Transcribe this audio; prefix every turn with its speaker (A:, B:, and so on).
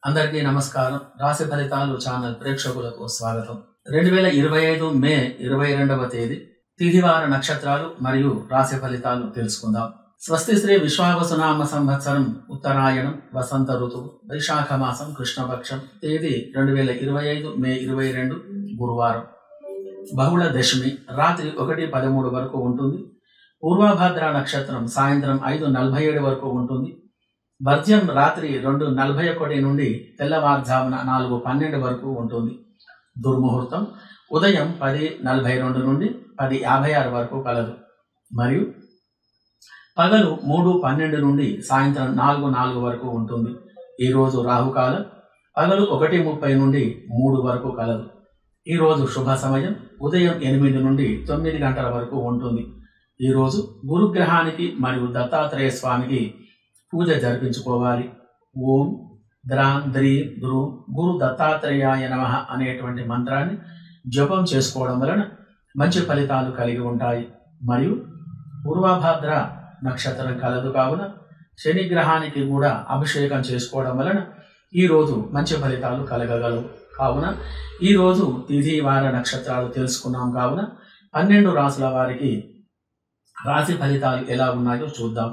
A: అందరికీ నమస్కారం. రాశి ఫలితాలు ఛానల్ ప్రేక్షకులకు స్వాగతం. 2025 మే 22వ తేదీ తిథివార నక్షత్రాలు మరియు రాశి ఫలితాలు తెలుసుకుందాం. స్వస్తి శ్రీ విశ్వావసునామ సంవత్సరం ఉత్తరాయణం వసంత ఋతువు వైశాఖ మాసం కృష్ణపక్షం తేదీ 2025 మే 22 గురువారం. బహుళ దశమి రాత్రి 1:13 వరకు ఉంటుంది. పూర్వభద్ర నక్షత్రం సాయంత్రం 5:47 వరకు ఉంటుంది. వర్జ్యం రాత్రి 2:41 నుండి తెల్లవారుజామున 4:12 వరకు ఉంటుంది. దుర్ముహూర్తం ఉదయం 10:42 నుండి 10:56 వరకు కలదు మరియు పగలు 3:12 నుండి సాయంత్రం 4:04 వరకు ఉంటుంది. ఈరోజు రాహుకాలం పగలు 1:30 నుండి 3 వరకు కలదు. ఈరోజు శుభ సమయం ఉదయం 8 నుండి 9 గంటల వరకు ఉంటుంది. ఈరోజు గురుగ్రహానికి మరియు దత్తాత్రేయ స్వామికి పూజ జరిపించుకోవాలి. ఓం ద్రాం ద్రీం ద్రూం గురు దత్తాత్రేయాయ నమః అనేటువంటి మంత్రాన్ని జపం చేసుకోవడం వలన మంచి ఫలితాలు కలిగి ఉంటాయి. మరియు పూర్వభద్ర నక్షత్రం కలదు కావున శని గ్రహానికి కూడా అభిషేకం చేసుకోవడం వలన ఈరోజు మంచి ఫలితాలు కలగగలవు. కావున ఈరోజు తిథి వార నక్షత్రాలు తెలుసుకున్నాం. కావున 12 రాసుల వారికి రాశి ఫలితాలు ఎలా ఉన్నాయో చూద్దాం.